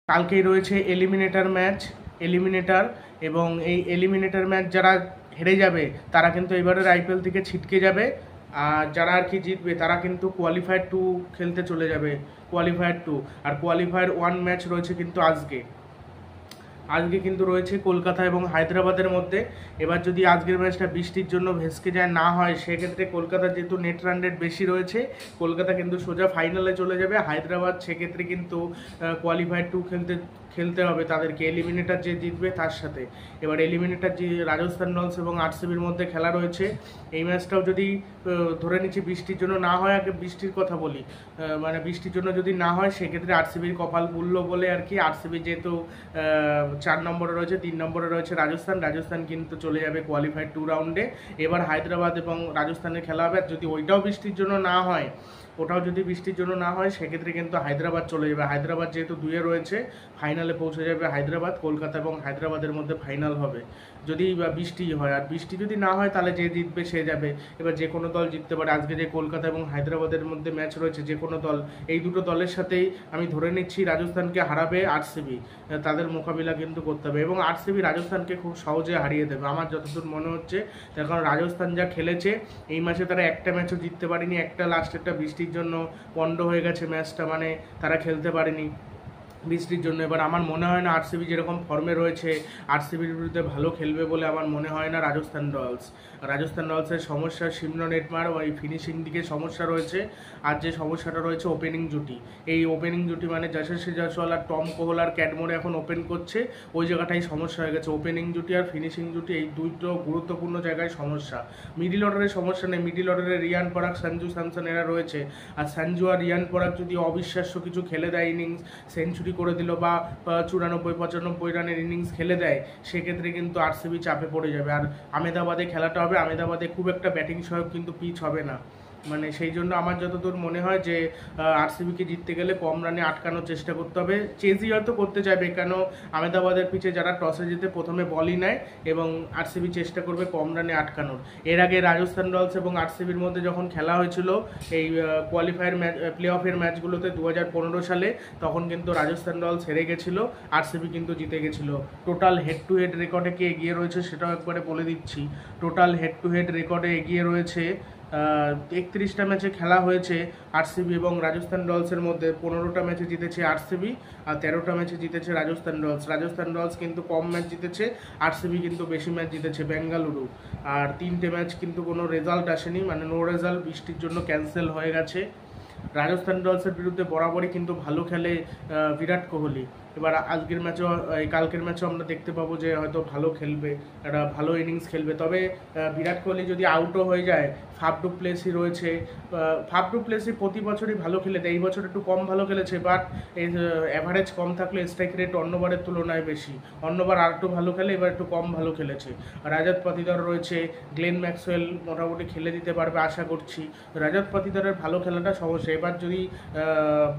কালকেই রয়েছে এলিমিনেটার এবং এই এলিমিনেটার ম্যাচ যারা হেরে যাবে তারা কিন্তু এবারের আইপিএল থেকে ছিটকে যাবে, আর যারা আর কি জিতবে তারা কিন্তু কোয়ালিফায়ার 2 খেলতে চলে যাবে। কোয়ালিফায়ার 2 আর কোয়ালিফায়ার 1 ম্যাচ রয়েছে কিন্তু আজকে কিন্তু রয়েছে কলকাতা এবং হায়দ্রাবাদের মধ্যে। এবার যদি আজকের ম্যাচটা বৃষ্টির জন্য ভেস্কে যায় না হয়, সেক্ষেত্রে কলকাতার যেহেতু নেট রান রেট বেশি রয়েছে, কলকাতা কিন্তু সোজা ফাইনালে চলে যাবে। হায়দ্রাবাদ সেক্ষেত্রে কিন্তু কোয়ালিফায়ার 2 খেলতে হবে তাদেরকে, এলিমিনেটার যে জিতবে তার সাথে। এবার এলিমিনেটার যে রাজস্থান রয়্যালস এবং আরসিবির মধ্যে খেলা রয়েছে, এই ম্যাচটাও যদি ধরে নিচ্ছি বৃষ্টির জন্য না হয়, আগে বৃষ্টির কথা বলি, মানে বৃষ্টির জন্য যদি না হয় সেক্ষেত্রে আরসিবির কপাল পুল্ল বলে আর কি। আরসিবি যেহেতু 4 নম্বরে রয়েছে, 3 নম্বরে রয়েছে রাজস্থান কিন্তু চলে যাবে কোয়ালিফায়ার 2 রাউন্ডে। এবার হায়দ্রাবাদ এবং রাজস্থানের খেলা হবে, আর যদি ওটাও বৃষ্টির জন্য না হয় সেক্ষেত্রে কিন্তু হায়দ্রাবাদ চলে যাবে। হায়দ্রাবাদ যেহেতু 2-এ রয়েছে, ফাইনালে পৌঁছে যাবে হায়দ্রাবাদ। কলকাতা এবং হায়দ্রাবাদের মধ্যে ফাইনাল হবে যদি বৃষ্টি হয়, আর বৃষ্টি যদি না হয় তাহলে যে জিতবে সে যাবে। এবার যে কোনো দল জিততে পারে। আজকে যে কলকাতা এবং হায়দ্রাবাদের মধ্যে ম্যাচ রয়েছে, যে কোনো দল, এই দুটো দলের সাথেই আমি ধরে নিচ্ছি রাজস্থানকে হারাবে আরসিবি। তাদের মোকাবিলা কিন্তু করতে হবে এবং আরসিবি রাজস্থানকে খুব সহজে হারিয়ে দেবে আমার যতদূর মনে হচ্ছে। তার কারণ রাজস্থান যা খেলেছে এই ম্যাচে, তারা একটা ম্যাচও জিততে পারেনি। একটা লাস্টেরটা বৃষ্টির জন্য পন্ড হয়ে গেছে ম্যাচটা, মানে তারা খেলতে পারেনি বৃষ্টির জন্য। এবার আমার মনে হয় না আরসিবি যেরকম ফর্মে রয়েছে, আরসিবির বিরুদ্ধে ভালো খেলবে বলে আমার মনে হয় না রাজস্থান রয়্যালসের সমস্যা সিমরন হেটমার, ওই ফিনিশিং দিকে সমস্যা রয়েছে। আর যে সমস্যাটা রয়েছে ওপেনিং জুটি, এই ওপেনিং জুটি মানে যশস্বী জয়সওয়াল আর টম কোহল আর ক্যাডমোরে এখন ওপেন করছে, ওই জায়গাটাই সমস্যা হয়ে গেছে। ওপেনিং জুটি আর ফিনিশিং জুটি, এই দুটো গুরুত্বপূর্ণ জায়গায় সমস্যা। মিডিল অর্ডারের সমস্যা নেই, মিডিল অর্ডারে রিয়ান পরাগ, সঞ্জু স্যামসন এরা রয়েছে। আর সঞ্জু আর রিয়ান পরাগ যদি অবিশ্বাস্য কিছু খেলে দেয়, ইনিংস সেঞ্চুরি করে দিল বা 94-95 রানের ইনিংস খেলে দেয়, সেক্ষেত্রে কিন্তু আরসিবি চাপে পড়ে যাবে। আর আহমেদাবাদে খেলাটা হবে, আহমেদাবাদে খুব একটা ব্যাটিং সহায়ক কিন্তু পিচ হবে না, মানে সেই জন্য আমার যতদূর মনে হয় যে আরসিবিকে জিততে গেলে কম রানে আটকানোর চেষ্টা করতে হবে। চেজি হয়তো করতে চাইবে, কেন আহমেদাবাদের পিচে যারা টসে জিতে প্রথমে বলই নেয় এবং আরসিবি চেষ্টা করবে কম রানে আটকানোর। এর আগে রাজস্থান রয়্যালস এবং আরসিবির মধ্যে যখন খেলা হয়েছিল এই কোয়ালিফায়ার ম্যাচ, প্লে অফের ম্যাচগুলোতে 2015 সালে, তখন কিন্তু রাজস্থান রয়্যালস হেরে গেছিলো, আরসিবি কিন্তু জিতে গেছিলো। টোটাল হেড টু হেড রেকর্ডে কে এগিয়ে রয়েছে সেটাও একবারে বলে দিচ্ছি। টোটাল হেড টু হেড রেকর্ডে এগিয়ে রয়েছে 31টা ম্যাচে খেলা হয়েছে আরসিবি এবং রাজস্থান রয়্যালসের মধ্যে। 15টা ম্যাচে জিতেছে আরসিবি আর 13টা ম্যাচে জিতেছে রাজস্থান রয়্যালস কিন্তু কম ম্যাচ জিতেছে, আরসিবি কিন্তু বেশি ম্যাচ জিতেছে বেঙ্গালুরু। আর 3টে ম্যাচ কিন্তু কোনো রেজাল্ট আসেনি, মানে নো রেজাল্ট, বৃষ্টির জন্য ক্যান্সেল হয়ে গেছে। রাজস্থান রয়্যালসের বিরুদ্ধে বরাবরই কিন্তু ভালো খেলে বিরাট কোহলি। এবার আজকের ম্যাচও, এই কালকের ম্যাচও আমরা দেখতে পাবো যে হয়তো ভালো খেলবে, একটা ভালো ইনিংস খেলবে। তবে বিরাট কোহলি যদি আউটও হয়ে যায়, ফাফ ডু প্লেসি রয়েছে, ফাফ ডু প্লেসি প্রতি বছরই ভালো খেলে দেয়, এই বছর একটু কম ভালো খেলেছে, বাট অ্যাভারেজ কম থাকলে স্ট্রাইক রেট অন্যবারের তুলনায় বেশি। অন্যবার আর একটু ভালো খেলে, এবার একটু কম ভালো খেলেছে। রাজাত পাতিদার রয়েছে, গ্লেন ম্যাক্সওয়েল মোটামুটি খেলে দিতে পারবে আশা করছি। রাজাত পাতিদারের ভালো খেলাটা সমস্যা। এবার যদি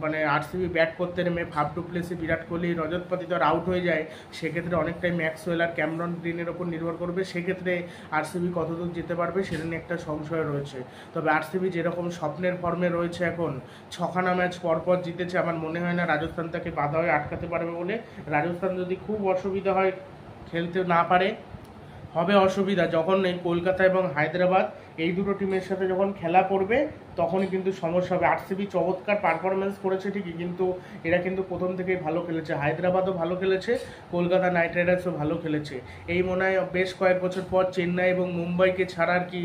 মানে আরসিবি ব্যাট করতে নেমে Faf du Plessis, Virat Kohli, Rajat Patidar out হয়ে যায়, সেক্ষেত্রে অনেকটাই ম্যাক্সওয়েল আর ক্যামেরন গ্রিনের ওপর নির্ভর করবে। সেক্ষেত্রে আরসিবি কতদূর যেতে পারবে সেটা নিয়ে একটা সংশয় রয়েছে। তবে আরসিবি যেরকম স্বপ্নের ফর্মে রয়েছে এখন, 6খানা ম্যাচ পরপর জিতেছে, আমার মনে হয় না রাজস্থান তাকে বাধা হয়ে আটকাতে পারবে বলে। রাজস্থান যদি খুব অসুবিধা হয়, খেলতে না পারে, হবে অসুবিধা যখন এই কলকাতা এবং হায়দ্রাবাদ এই দুটো টিমের সাথে যখন খেলা পড়বে, তখনই কিন্তু সমস্যা হবে। আরসিবি চমৎকার পারফরমেন্স করেছে ঠিকই, কিন্তু এরা কিন্তু প্রথম থেকেই ভালো খেলেছে। হায়দ্রাবাদও ভালো খেলেছে, কলকাতা নাইট রাইডার্সও ভালো খেলেছে। এই মনে হয় বেশ কয়েক বছর পর চেন্নাই এবং মুম্বাইকে ছাড়া আর কি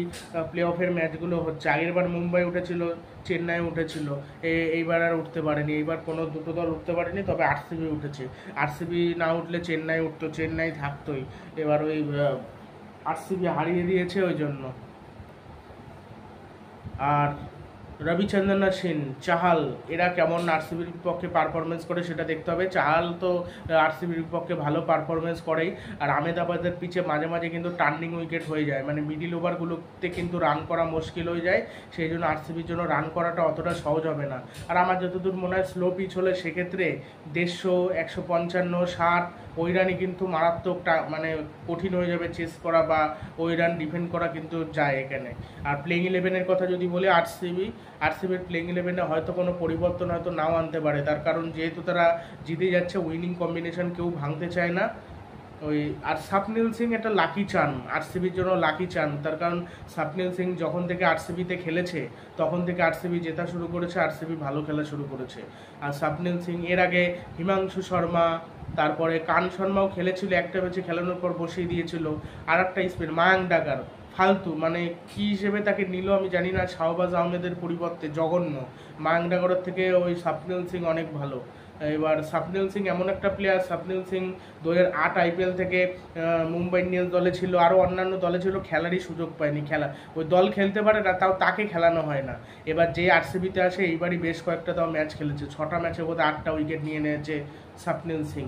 প্লে অফের ম্যাচগুলো হচ্ছে। আগেরবার মুম্বাই উঠেছিল, চেন্নাই উঠেছিল, এইবার আর উঠতে পারেনি। এইবার কোনো দুটো দল উঠতে পারেনি, তবে আরসিবি উঠেছে। আরসিবি না উঠলে চেন্নাই উঠতো, চেন্নাই থাকতোই। এবার ওই আরসিবি হারিয়ে দিয়েছে ওই জন্য। আর রবিচন্দ্রন অশ্বিন, চাহাল, এরা কেমন আরসিবির বিপক্ষে পারফরমেন্স করে সেটা দেখতে হবে। চাহাল তো আরসিবির বিপক্ষে ভালো পারফরমেন্স করেই। আর আহমেদাবাদের পিচে মাঝে মাঝে কিন্তু টার্নিং উইকেট হয়ে যায়, মানে মিডিল ওভারগুলোতে কিন্তু রান করা মুশকিল হয়ে যায়। সেই জন্য আরসিবির জন্য রান করাটা অতটা সহজ হবে না। আর আমার যতদূর মনে হয় স্লো পিচ হলে সেক্ষেত্রে 150, 155, 60 ওই রানই কিন্তু মারাত্মকটা, মানে কঠিন হয়ে যাবে চেস করা বা ওই রান ডিফেন্ড করা কিন্তু যায় এখানে। আর প্লেইং 11-এর কথা যদি বলি, আরসিবি আরসিবির প্লেইং ইলেভেনে হয়তো কোনো পরিবর্তন হয়তো নাও আনতে পারে, তার কারণ যেহেতু তারা জিতে যাচ্ছে, উইনিং কম্বিনেশন কেউ ভাঙতে চায় না। ওই আর স্বপ্নিল সিং একটা লাকি চান, আরসিবির জন্য লাকি চান, তার কারণ স্বপ্নিল সিং যখন থেকে আরসিবিতে খেলেছে তখন থেকে আরসিবি জেতা শুরু করেছে, আরসিবি ভালো খেলা শুরু করেছে। আর স্বপ্নিল সিং এর আগে হিমাংশু শর্মা, তারপরে কান শর্মাও খেলেছিল, একটা ম্যাচে খেলানোর পর বসিয়ে দিয়েছিল। আর একটা স্পিন মায়াঙ্ক ডাগার ফালতু, মানে কি হিসেবে তাকে নিল আমি জানি না, শাহবাজ আহমেদের পরিবর্তে জঘন্য। মায়াঙ্ক ডাগারের থেকে ওই স্বপ্নিল সিং অনেক ভালো। এবার স্বপ্নিল সিং এমন একটা প্লেয়ার, স্বপ্নিল সিং 2008 আইপিএল থেকে মুম্বাই ইন্ডিয়ান্স দলে ছিল, আরও অন্যান্য দলে ছিল, খেলারই সুযোগ পায়নি। খেলা ওই দল খেলতে পারে না, তাও তাকে খেলানো হয় না। এবার যে আরসিবিতে আসে এইবারই বেশ কয়েকটা তাও ম্যাচ খেলেছে, 6টা ম্যাচে বোধহয় 8টা উইকেট নিয়ে নিয়েছে স্বপ্নিল সিং।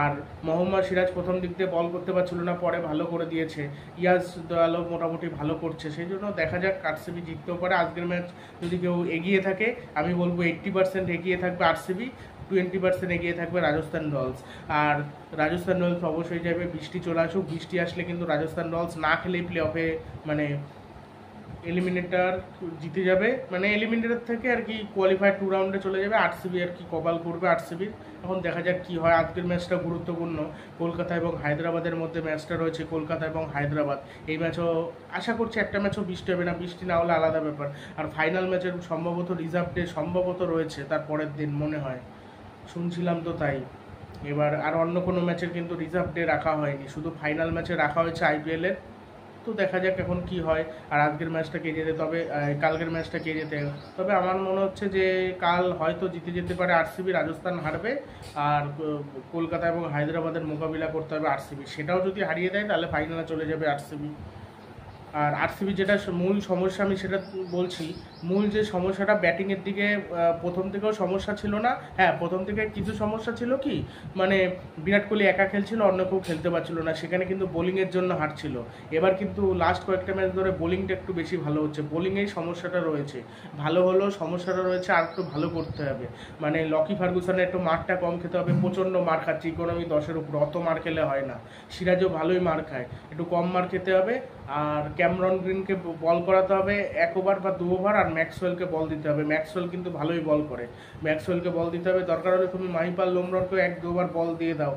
আর মোহাম্মদ সিরাজ প্রথম দিক দিয়ে বল করতে পারছিল না, পরে ভালো করে দিয়েছে। ইয়াস দয়ালও মোটামুটি ভালো করছে, সেই জন্য দেখা যাক আরসিবি জিততেও পারে। আজকের ম্যাচ যদি কেউ এগিয়ে থাকে, আমি বলবো 80% এগিয়ে থাকবে আরসিবি, 20% এগিয়ে থাকবে রাজস্থান রয়্যালস। আর রাজস্থান রয়্যালস অবশ্যই যাবে, বৃষ্টি চলে আসুক, বৃষ্টি আসলে কিন্তু রাজস্থান রয়্যালস না খেলেই প্লে অফে মানে এলিমিনেটর জিতে যাবে, মানে এলিমিনেটর থেকে আর কি কোয়ালিফায়ার 2 রাউন্ডে চলে যাবে। আরসিবি আর কি কপাল করবে আরসিবির, এখন দেখা যাক কি হয়। আজকের ম্যাচটা গুরুত্বপূর্ণ, কলকাতা এবং হায়দ্রাবাদের মধ্যে ম্যাচটা রয়েছে, কলকাতা এবং হায়দ্রাবাদ। এই ম্যাচও আশা করছি একটা ম্যাচও বৃষ্টি হবে না, বৃষ্টি না হলে আলাদা ব্যাপার। আর ফাইনাল ম্যাচের সম্ভবত রিজার্ভ ডে সম্ভবত রয়েছে তার পরের দিন মনে হয়, শুনছিলাম তো তাই। এবার আর অন্য কোনো ম্যাচের কিন্তু রিজার্ভ ডে রাখা হয়নি, শুধু ফাইনাল ম্যাচে রাখা হয়েছে আইপিএলের। তো দেখা যাক এখন কি হয়। আর আজকের ম্যাচটা কে যেতে, তবে কালকের ম্যাচটা কে যেতে, তবে আমার মনে হচ্ছে যে কাল হয়তো জিতে যেতে পারে আরসিবি, রাজস্থান হারবে। আর কলকাতা এবং হায়দ্রাবাদের মোকাবিলা করতে হবে আরসিবি, সেটাও যদি হারিয়ে দেয় তাহলে ফাইনালে চলে যাবে আরসিবি। আর আরসিবি যেটা মূল সমস্যা আমি সেটা বলছি, মূল যে সমস্যাটা ব্যাটিংয়ের দিকে প্রথম থেকেও সমস্যা ছিল না। হ্যাঁ, প্রথম থেকে কিছু সমস্যা ছিল, কি মানে বিরাট কোহলি একা খেলছিল, অন্য কেউ খেলতে পারছিল না, সেখানে কিন্তু বোলিংয়ের জন্য হারছিল। এবার কিন্তু লাস্ট কয়েকটা ম্যাচ ধরে বোলিংটা একটু বেশি ভালো হচ্ছে, বোলিংয়েই সমস্যাটা রয়েছে, ভালো হলেও সমস্যাটা রয়েছে, আর একটু ভালো করতে হবে। মানে লকি ফার্গুসনের একটু মারটা কম খেতে হবে, প্রচণ্ড মার খাচ্ছে, ইকোনমি 10-এর উপর, অত মার খেলে হয় না। সিরাজও ভালোই মার খায়, একটু কম মার খেতে হবে। আর ক্যামরন গ্রিনকে বল করাতে হবে 1 ওভার বা 2 ওভার, আর ম্যাক্সওয়েলকে বল দিতে হবে, ম্যাক্সওয়েল কিন্তু ভালোই বল করে, ম্যাক্সওয়েলকে বল দিতে হবে। দরকার হলে তুমি মাহিপাল লোমরনকে 1-2 ওভার বল দিয়ে দাও,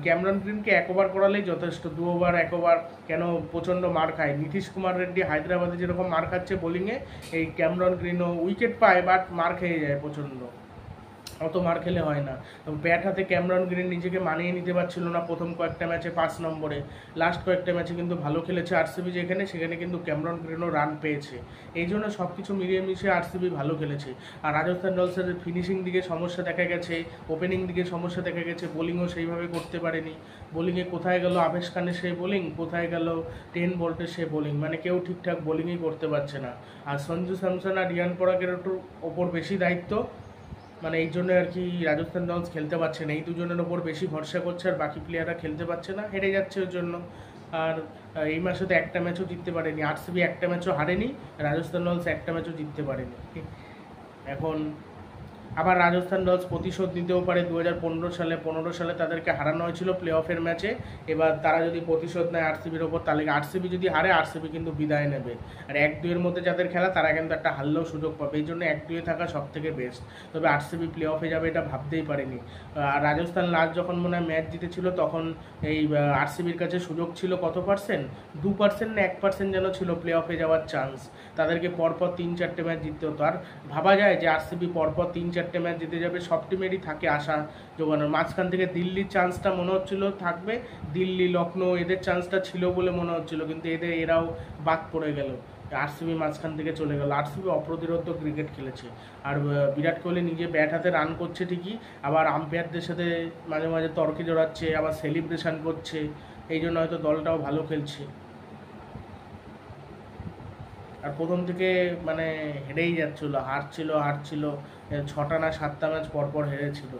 ক্যামরন গ্রিনকে 1 ওভার করালেই যথেষ্ট, 2 ওভার 1 ওভার কেন, প্রচণ্ড মার খায়। নীতিশ কুমার রেড্ডি হায়দ্রাবাদে যেরকম মার খাচ্ছে বোলিংয়ে, এই ক্যামরন গ্রিনও উইকেট পায় বাট মার খেয়ে যায় প্রচণ্ড, অত মার খেলে হয় না। ব্যাট হাতে ক্যামরন গ্রিন নিজেকে মানিয়ে নিতে পারছিল না প্রথম কয়েকটা ম্যাচে 5 নম্বরে, লাস্ট কয়েকটা ম্যাচে কিন্তু ভালো খেলেছে আরসিবি, যেখানে সেখানে কিন্তু ক্যামরন গ্রিনও রান পেয়েছে। এই জন্য সব কিছু মিলিয়ে মিশিয়ে আরসিবি ভালো খেলেছে। আর রাজস্থান রয়্যালসের ফিনিশিং দিকে সমস্যা দেখা গেছে, ওপেনিং দিকে সমস্যা দেখা গেছে, বোলিংও সেইভাবে করতে পারেনি। বোলিংয়ে কোথায় গেল আবেশ খানের সেই বোলিং, কোথায় গেল 10 বোল্টের সেই বোলিং, মানে কেউ ঠিকঠাক বোলিংই করতে পারছে না। আর সঞ্জু স্যামসন আর রিয়ান পরাগের ওপর বেশি দায়িত্ব, মানে এই জন্য আর কি রাজস্থান রয়্যালস খেলতে পারছে না, এই দুজনের ওপর বেশি ভরসা করছে, আর বাকি প্লেয়াররা খেলতে পারছে না, হেরে যাচ্ছে ওর জন্য। আর এই মাসে তো একটা ম্যাচও জিততে পারেনি আরসিবি, একটা ম্যাচও হারেনি, রাজস্থান রয়্যালস একটা ম্যাচও জিততে পারেনি। এখন আবার রাজস্থান রয়্যালস প্রতিশোধ নিতেও পারে, 2015 সালে তাদেরকে হারানো হয়েছিল প্লে অফের ম্যাচে। এবার তারা যদি প্রতিশোধ নেয় আরসিবির ওপর, তাহলে আরসিবি যদি হারে, আরসিবি কিন্তু বিদায় নেবে। আর 1-2-এর মধ্যে যাদের খেলা তারা কিন্তু একটা হারলেও সুযোগ পাবে, এই জন্য 1-2-এ থাকা সব থেকে বেস্ট। তবে আরসিবি প্লে অফে যাবে এটা ভাবতেই পারেনি। আর রাজস্থান লাস্ট যখন মনে হয় ম্যাচ জিতেছিল, তখন এই আরসিবির কাছে সুযোগ ছিল কত পার্সেন্ট, 2% না 1% যেন ছিল প্লে অফে যাওয়ার চান্স, তাদেরকে পরপর 3-4টে ম্যাচ জিততে হতো। আর ভাবা যায় যে আরসিবি পরপর 3-4টে ম্যাচ জিতে যাবে, সব টিমেরই থাকে আশা জোগানোর। মাঝখান থেকে দিল্লির চান্সটা মনে হচ্ছিল থাকবে, দিল্লি লখনৌ এদের চান্সটা ছিল বলে মনে হচ্ছিল, কিন্তু এরাও বাদ পড়ে গেল, আরসিবি মাঝখান থেকে চলে গেল। আরসিবি অপ্রতিরোধ্য ক্রিকেট খেলেছে। আর বিরাট কোহলি নিজে ব্যাট হাতে রান করছে ঠিকই, আবার আম্পায়ারদের সাথে মাঝে মাঝে তর্কে জড়াচ্ছে, আবার সেলিব্রেশন করছে, এই জন্য হয়তো দলটাও ভালো খেলছে। আর প্রথম থেকে মানে হেরেই যাচ্ছিলো, হারছিল 6টা না 7টা ম্যাচ পরপর হেরেছিল।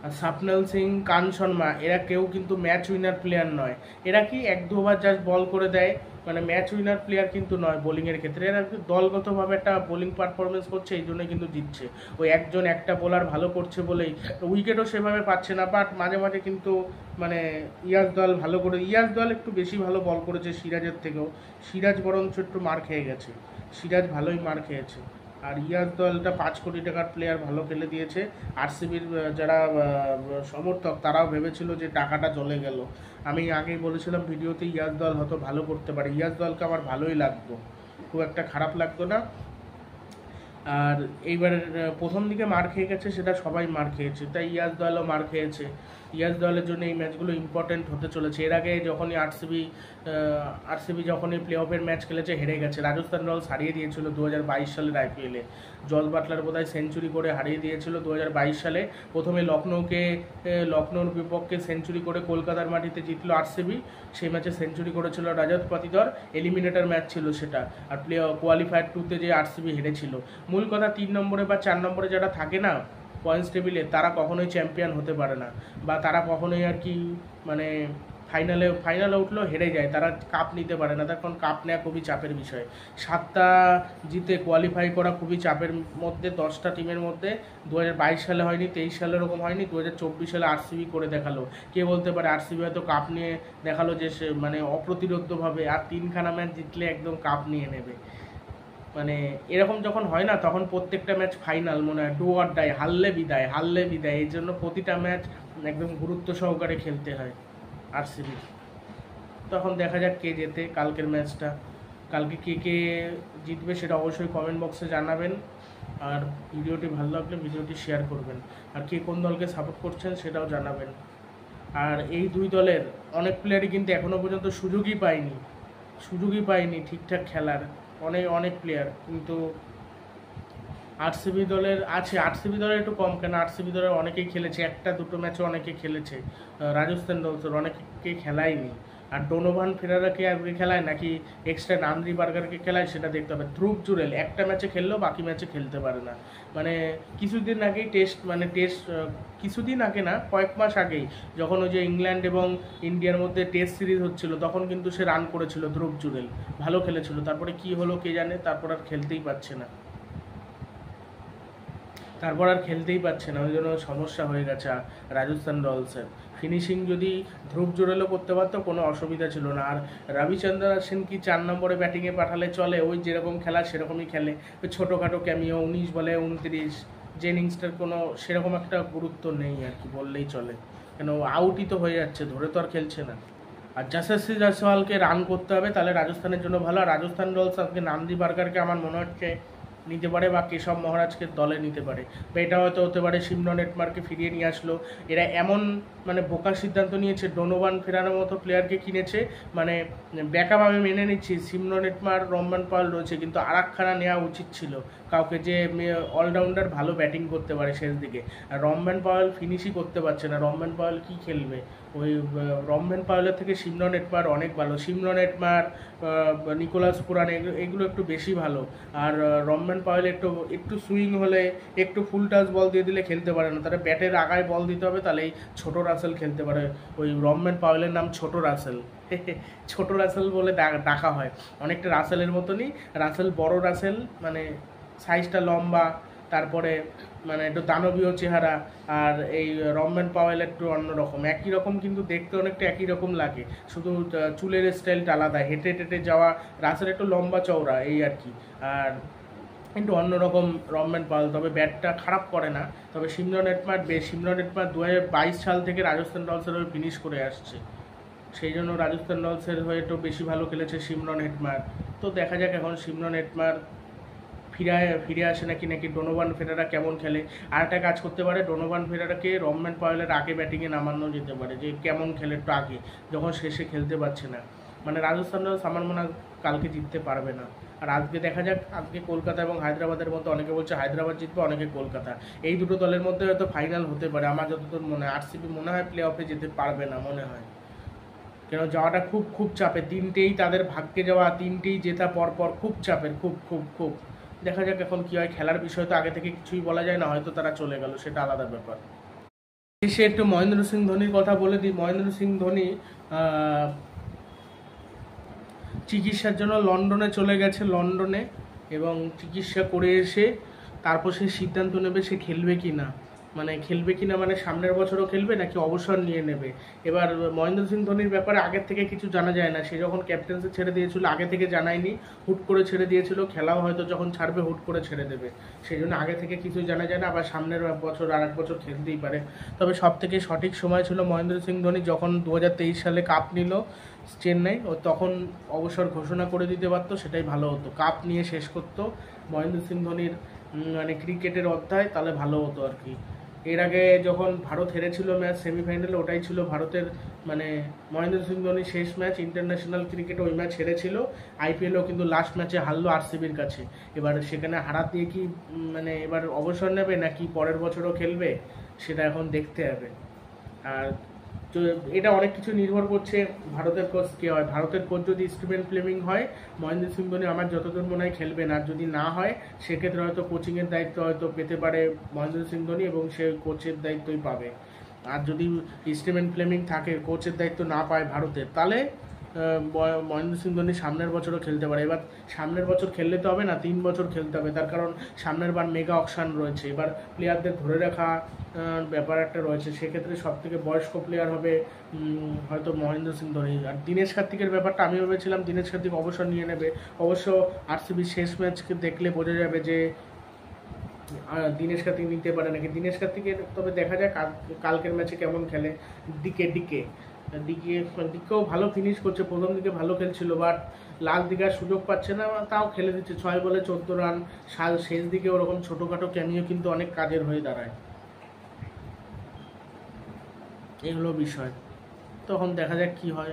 আর স্বপ্নিল সিং, কান শর্মা এরা কেউ কিন্তু ম্যাচ উইনার প্লেয়ার নয়, এরা কি 1-2 ওভার জাস্ট বল করে দেয়, মানে ম্যাচ উইনার প্লেয়ার কিন্তু নয় বোলিংয়ের ক্ষেত্রে। এরা দলগতভাবে একটা বোলিং পারফরমেন্স করছে, এই জন্যই কিন্তু জিতছে। ওই একজন একটা বোলার ভালো করছে বলেই, উইকেটও সেভাবে পাচ্ছে না, বাট মাঝে মাঝে কিন্তু মানে ইয়াজদল ভালো করে, ইয়াজদল একটু বেশি ভালো বল করেছে সিরাজের থেকেও। সিরাজ বরঞ্চ একটু মার খেয়ে গেছে, সিরাজ ভালোই মার খেয়েছে। আর ইয়াজদলটা 5 কোটি টাকার প্লেয়ার, ভালো খেলে দিয়েছে। আরসিবির যারা সমর্থক তারাও ভেবেছিল যে টাকাটা চলে গেল। আমি আগেই বলেছিলাম ভিডিওতে ইয়াজদল হয়তো ভালো করতে পারে, ইয়াজদলকে আমার ভালোই লাগতো, খুব একটা খারাপ লাগতো না। আর এইবার প্রথম দিকে মার খেয়ে গেছে, সেটা সবাই মার খেয়েছে, তাই ইয়াজদলও মার খেয়েছে। ইয়াজদলের জন্য এই ম্যাচগুলো ইম্পর্টেন্ট হতে চলেছে। এর আগে যখনই আরসিবি যখনই প্লে অফের ম্যাচ খেলেছে হেরে গেছে। রাজস্থান রয়্যালস হারিয়ে দিয়েছিল 2022 সালের আইপিএলে, জস বাটলার বোধহয় সেঞ্চুরি করে হারিয়ে দিয়েছিল 2022 সালে। প্রথমে লখনৌর বিপক্ষে সেঞ্চুরি করে কলকাতার মাটিতে জিতলো আরসিবি। সেই ম্যাচে সেঞ্চুরি করেছিল রাজত পাতিদার, এলিমিনেটর ম্যাচ ছিল সেটা। আর কোয়ালিফায়ার 2-তে যে আরসিবি হেরেছিল। মূল কথা 3 নম্বরে বা 4 নম্বরে যারা থাকে না পয়েন্টস টেবিলে, তারা কখনোই চ্যাম্পিয়ন হতে পারে না, বা তারা কখনোই আর কি মানে ফাইনালে উঠলেও হেরে যায়, তারা কাপ নিতে পারে না। তখন কাপ নেওয়া খুবই চাপের বিষয়। 7টা জিতে কোয়ালিফাই করা খুবই চাপের মধ্যে, 10টা টিমের মধ্যে। 2022 সালে হয়নি, 23 সালে এরকম হয়নি, 2024 সালে আরসিবি করে দেখালো। কে বলতে পারে আরসিবি হয়তো কাপ নিয়ে দেখালো যে সে মানে অপ্রতিরোধ্যভাবে আর 3খানা ম্যাচ জিতলে একদম কাপ নিয়ে নেবে। মানে এরকম যখন হয় না, তখন প্রত্যেকটা ম্যাচ ফাইনাল মনে হয়, ডু অর ডাই, হারলে বিদায়। এই জন্য প্রতিটা ম্যাচ একদম গুরুত্ব সহকারে খেলতে হয় আরসিবি। তখন দেখা যাক কে জেতে কালকের ম্যাচটা। কালকে কে জিতবে সেটা অবশ্যই কমেন্ট বক্সে জানাবেন। আর ভিডিওটি ভালো লাগলে ভিডিওটি শেয়ার করবেন। আর কে কোন দলকে সাপোর্ট করছেন সেটাও জানাবেন। আর এই দুই দলের অনেক প্লেয়ারই কিন্তু এখনও পর্যন্ত সুযোগই পায়নি ঠিকঠাক খেলার। অনেক প্লেয়ার কিন্তু আরসিবি দলের একটু কম, কেন আরসিবি দলের অনেকেই খেলেছে, 1-2 ম্যাচে অনেকে খেলেছে। রাজস্থান রয়্যালসের অনেকে খেলায়নি। আর ডোনোভান ফেরারাকে আজকে খেলায় নাকি এক্সট্রা নান্দ্রি বার্গারকে খেলায় সেটা দেখতে হবে। ধ্রুব জুরেল একটা ম্যাচে খেললেও বাকি ম্যাচে খেলতে পারে না। মানে কিছুদিন আগেই কিছুদিন আগে না, কয়েক মাস আগেই যখন ওই যে ইংল্যান্ড এবং ইন্ডিয়ার মধ্যে টেস্ট সিরিজ হচ্ছিল, তখন কিন্তু সে রান করেছিল ধ্রুব জুরেল, ভালো খেলেছিল। তারপরে কি হলো কে জানে, তারপর আর খেলতেই পারছে না, ওই জন্য সমস্যা হয়ে গেছে রাজস্থান রয়্যালসের। ফিনিশিং যদি ধ্রুব জোরেলও করতে পারতো কোনো অসুবিধা ছিল না। আর রবিচন্দ্রন অশ্বিন কি 4 নম্বরে ব্যাটিংয়ে পাঠালে চলে? ওই যেরকম খেলা সেরকমই খেলে, ওই ছোটোখাটো ক্যামিও, 19 বলে 29। জেনিংসটার কোনো সেরকম একটা গুরুত্ব নেই আর কি বললেই চলে, কেন আউটই তো হয়ে যাচ্ছে, ধরে তো আর খেলছে না। আর যশস্বী জয়সওয়ালকে রান করতে হবে, তাহলে রাজস্থানের জন্য ভালো। আর রাজস্থান রয়্যালস আজকে নান্দি বার্গারকে আমার মনে হচ্ছে নিতে পারে, বা কেশব মহারাজকে দলে নিতে পারে, বা এটা হয়তো হতে পারে সিমরন হেটমারকে ফিরিয়ে নিয়ে আসলো। এরা এমন মানে বোকার সিদ্ধান্ত নিয়েছে, ডোনোভান ফেরানোর মতো প্লেয়ারকে কিনেছে, মানে ব্যাকআপ আমি মেনে নিচ্ছি, সিমরন হেটমার, রহমান পাওয়াল রয়েছে, কিন্তু আরেকখানা নেওয়া উচিত ছিল কাউকে যে অলরাউন্ডার ভালো ব্যাটিং করতে পারে শেষ দিকে। আর রহমান পাওয়াল ফিনিশই করতে পারছে না, রহমান পাওয়াল কি খেলবে? ওই রহমান পাওয়ালের থেকে সিমরন হেটমার অনেক ভালো। সিমরন হেটমার, নিকোলাস পুরান এগুলো একটু বেশি ভালো। আর রহমান পাওয়াল একটু সুইং হলে, একটু ফুল টাচ বল দিয়ে দিলে খেলতে পারে না, তাহলে ব্যাটের আগায় বল দিতে হবে, তাহলেই ছোট রাসেল খেলতে পারে। ওই রহমান পাওয়ালের নাম ছোট রাসেল, ছোট রাসেল বলে ডাকা হয়, অনেকটা রাসেলের মতনই। রাসেল বড় রাসেল, মানে সাইজটা লম্বা, তারপরে মানে একটু দানবীয় চেহারা। আর এই রহমান পাওয়েল একটু অন্যরকম, একই রকম কিন্তু দেখতে অনেকটা একই রকম লাগে, শুধু চুলের স্টাইলটা আলাদা, হেঁটে যাওয়া। রাসেল একটু লম্বা চওড়া এই আর কি, আর একটু অন্যরকম রহমান পাওয়েল। তবে ব্যাটটা খারাপ করে না। তবে সিমরন হেটমার 2022 সাল থেকে রাজস্থান রয়্যালসের হয়ে ফিনিশ করে আসছে, সেই জন্য রাজস্থান রয়্যালসের হয়ে একটু বেশি ভালো খেলেছে সিমরন হেটমার। তো দেখা যাক এখন সিমরন হেটমার ফিরে আসে নাকি ডোনোভান ফেরারা কেমন খেলে। আর একটা কাজ করতে পারে, ডোনোভান ফেরারাকে রহমান পাওয়েলের আগে ব্যাটিংয়ে নামানো যেতে পারে, যে কেমন খেলে একটু আগে, যখন শেষে খেলতে পারছে না। মানে রাজস্থান রয়্যালস আমার মনে হয় কালকে জিততে পারবে না। আর আজকে দেখা যাক, আজকে কলকাতা এবং হায়দ্রাবাদের মধ্যে, অনেকে বলছে হায়দ্রাবাদ জিতবে, অনেকে কলকাতা, এই দুটো দলের মধ্যে হয়তো ফাইনাল হতে পারে। আমার যতদূর মনে হয় আরসিবি মনে হয় প্লে অফে যেতে পারবে না মনে হয়, কেন যাওয়াটা খুব চাপের। 3টেই তাদের ভাগ্যে যাওয়া, 3টেই জেতা পরপর, খুব চাপের, খুব। দেখা যাক এখন কি হয়। খেলার বিষয় তো আগে থেকে কিছুই বলা যায় না, হয়তো তারা চলে গেল, সেটা আলাদা ব্যাপার। শেষে একটু মহেন্দ্র সিং ধোনির কথা বলে দিই। মহেন্দ্র সিং ধোনি চিকিৎসার জন্য লন্ডনে চলে গেছে, লন্ডনে, এবং চিকিৎসা করে এসে তারপর সে সিদ্ধান্ত নেবে সে খেলবে কি না, মানে সামনের বছরও খেলবে নাকি অবসর নিয়ে নেবে। এবার মহেন্দ্র সিং ধোনির ব্যাপারে আগের থেকে কিছু জানা যায় না, সে যখন ক্যাপ্টেন্সি ছেড়ে দিয়েছিল আগে থেকে জানায়নি, হুট করে ছেড়ে দিয়েছিল, খেলাও হয়তো যখন ছাড়বে হুট করে ছেড়ে দেবে, সেই জন্য আগে থেকে কিছু জানা যায় না। আবার সামনের বছর আর এক বছর খেলতেই পারে। তবে সব থেকে সঠিক সময় ছিল মহেন্দ্র সিং ধোনি যখন 2023 সালে কাপ নিল চেন্নাই, ও তখন অবসর ঘোষণা করে দিতে পারতো, সেটাই ভালো হতো, কাপ নিয়ে শেষ করতো মহেন্দ্র সিং ধোনির মানে ক্রিকেটের অধ্যায়, তাহলে ভালো হতো আর কি। এর আগে যখন ভারত হেরেছিল ম্যাচ সেমিফাইনালে, ওটাই ছিল ভারতের মানে মহেন্দ্র সিং ধোনির শেষ ম্যাচ ইন্টারন্যাশনাল ক্রিকেটে, ওই ম্যাচ হেরেছিল। আইপিএলও কিন্তু লাস্ট ম্যাচে হারলো আরসিবির কাছে। এবার সেখানে হারাত দিয়ে কি মানে এবার অবসর নেবে নাকি পরের বছরও খেলবে, সেটা এখন দেখতে হবে। আর তো এটা অনেক কিছু নির্ভর করছে ভারতের কোচ কে হয়। ভারতের কোচ যদি স্টিভেন ফ্লেমিং হয়, মহেন্দ্র সিং ধোনি আমার যতদূর মনে হয় খেলবেন, আর যদি না হয় সেক্ষেত্রে হয়তো কোচিংয়ের দায়িত্ব হয়তো পেতে পারে মহেন্দ্র সিং ধোনি, এবং সে কোচের দায়িত্বই পাবে। আর যদি স্টিভেন ফ্লেমিং থাকে, কোচের দায়িত্ব না পায় ভারতের, তাহলে মহেন্দ্র সিং ধোনি সামনের বছরও খেলতে পারে। এবার সামনের বছর খেললে তো হবে না, 3 বছর খেলতে হবে, তার কারণ সামনের বার মেগা অকশন রয়েছে, এবার প্লেয়ারদের ধরে রাখা ব্যাপার একটা রয়েছে। সেক্ষেত্রে সব থেকে বয়স্ক প্লেয়ার হবে হয়তো মহেন্দ্র সিং ধোনি। আর দীনেশ কার্তিকের ব্যাপারটা আমি ভেবেছিলাম দীনেশ কার্তিক অবসর নিয়ে নেবে, অবশ্য আরসিবির শেষ ম্যাচকে দেখলে বোঝা যাবে যে দীনেশ কার্তিক নিতে পারে নাকি। দীনেশ কার্তিকের তবে দেখা যায় কালকের ম্যাচে কেমন খেলে। দিকেও ভালো ফিনিশ করছে, প্রথম দিকে ভালো খেলছিল, বাট লাস্ট দিকে আর সুযোগ পাচ্ছে না, তাও খেলে দিচ্ছে 6 বলে 14 রান। শেষ দিকে ওরকম ছোটোখাটো ক্যামিও কিন্তু অনেক কাজের হয়ে দাঁড়ায়। এই হলো বিষয়, তখন দেখা যাক কি হয়।